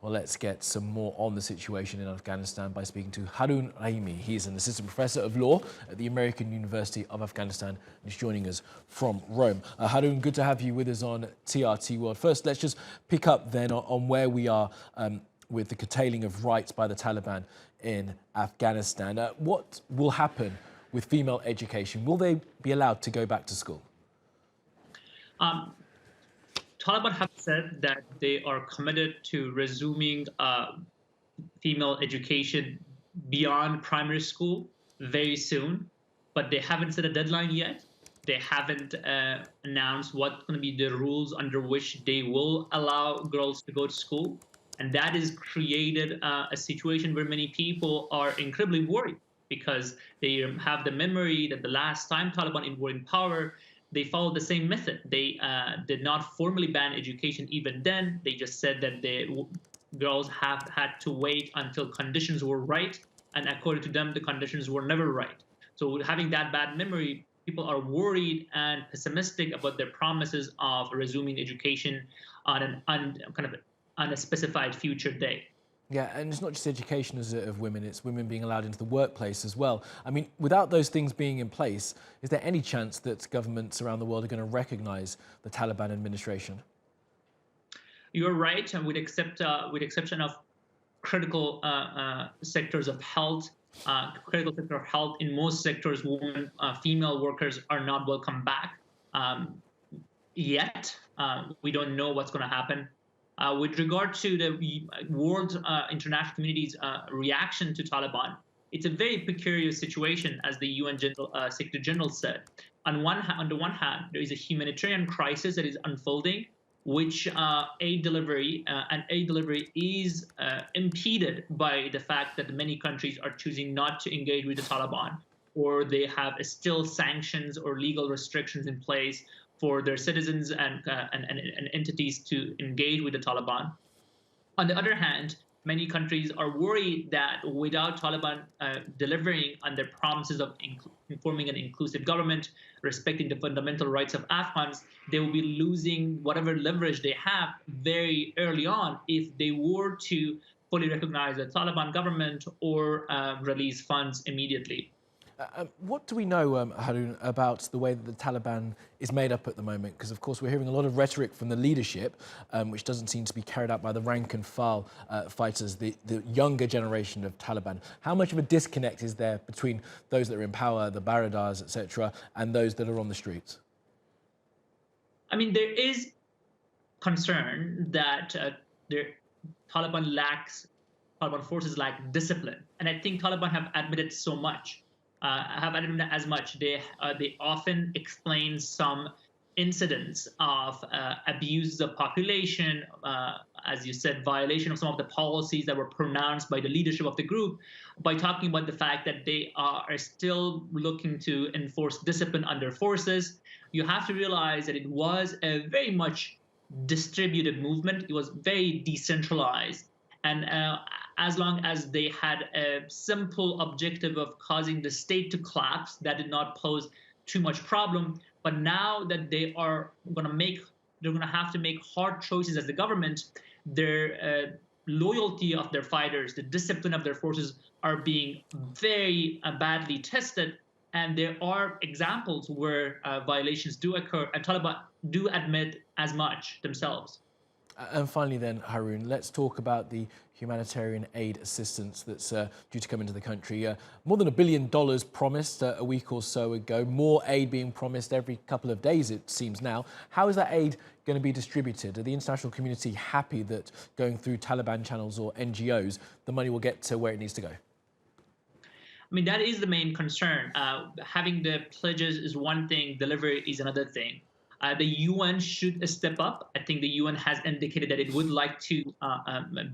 Well, let's get some more on the situation in Afghanistan by speaking to Haroun Rahimi. He is an assistant professor of law at the American University of Afghanistan and is joining us from Rome. Haroun, good to have you with us on TRT World. First, let's just pick up then on where we are with the curtailing of rights by the Taliban in Afghanistan. What will happen with female education? Will they be allowed to go back to school? Taliban have said that they are committed to resuming female education beyond primary school very soon, but they haven't set a deadline yet. They haven't announced what's going to be the rules under which they will allow girls to go to school. And that has created a situation where many people are incredibly worried because they have the memory that the last time Taliban were in power, they followed the same method. They did not formally ban education even then. They just said that the girls have had to wait until conditions were right. And according to them, the conditions were never right. So having that bad memory, people are worried and pessimistic about their promises of resuming education on a specified future day. Yeah, and it's not just education of women, it's women being allowed into the workplace as well. I mean, without those things being in place, is there any chance that governments around the world are going to recognize the Taliban administration? You're right, and with exception of critical sectors of health, critical sector of health, in most sectors, women, female workers are not welcome back yet. We don't know what's going to happen. With regard to the world international community's reaction to Taliban, it's a very peculiar situation, as the UN Secretary General said. On the one hand, there is a humanitarian crisis that is unfolding, which aid delivery is impeded by the fact that many countries are choosing not to engage with the Taliban, or they have still sanctions or legal restrictions in place for their citizens and entities to engage with the Taliban. On the other hand, many countries are worried that without Taliban delivering on their promises of forming an inclusive government, respecting the fundamental rights of Afghans, they will be losing whatever leverage they have very early on if they were to fully recognize the Taliban government or release funds immediately. What do we know, Haroun, about the way that the Taliban is made up at the moment? Because, of course, we're hearing a lot of rhetoric from the leadership, which doesn't seem to be carried out by the rank and file fighters, the younger generation of Taliban. How much of a disconnect is there between those that are in power, the Baradars, etc., and those that are on the streets? I mean, there is concern that Taliban forces lack discipline. And I think Taliban have admitted so much. As much. They often explain some incidents of abuse of population, as you said, violation of some of the policies that were pronounced by the leadership of the group, by talking about the fact that they are still looking to enforce discipline on their forces. You have to realize that it was a very much distributed movement. It was very decentralized. And as long as they had a simple objective of causing the state to collapse, that did not pose too much problem. But now that they are going to have to make hard choices as the government, their loyalty of their fighters, the discipline of their forces are being very badly tested. And there are examples where violations do occur, and Taliban do admit as much themselves. And finally then, Haroun, let's talk about the humanitarian aid assistance that's due to come into the country. More than $1 billion promised a week or so ago, more aid being promised every couple of days, it seems now. How is that aid going to be distributed? Are the international community happy that going through Taliban channels or NGOs, the money will get to where it needs to go? I mean, that is the main concern. Having the pledges is one thing, delivery is another thing. The UN should step up. I think the UN has indicated that it would like to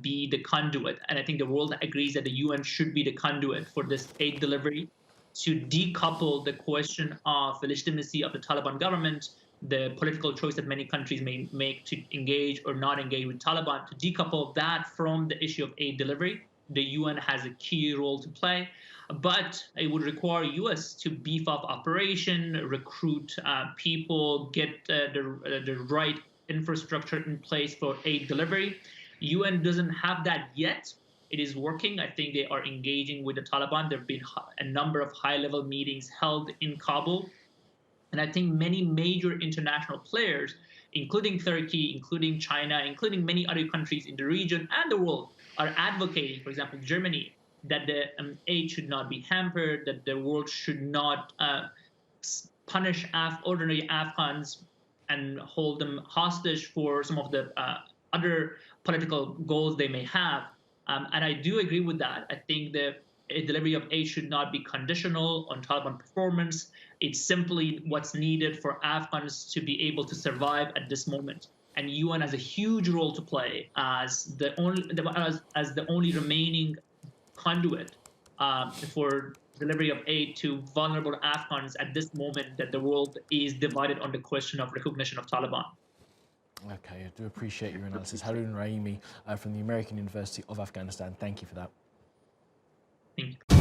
be the conduit. And I think the world agrees that the UN should be the conduit for this aid delivery, to decouple the question of the legitimacy of the Taliban government, the political choice that many countries may make to engage or not engage with Taliban, to decouple that from the issue of aid delivery. The UN has a key role to play. But it would require U.S. to beef up operation, recruit people, get the right infrastructure in place for aid delivery. UN doesn't have that yet. It is working. I think they are engaging with the Taliban. There have been a number of high-level meetings held in Kabul. And I think many major international players, including Turkey, including China, including many other countries in the region and the world, are advocating, for example, Germany, that the aid should not be hampered, that the world should not punish ordinary Afghans and hold them hostage for some of the other political goals they may have. And I do agree with that. I think the delivery of aid should not be conditional on Taliban performance. It's simply what's needed for Afghans to be able to survive at this moment. And UN has a huge role to play as the only remaining conduit for delivery of aid to vulnerable Afghans at this moment that the world is divided on the question of recognition of Taliban. Okay, I do appreciate your analysis. Haroun Rahimi from the American University of Afghanistan. Thank you for that. Thank you.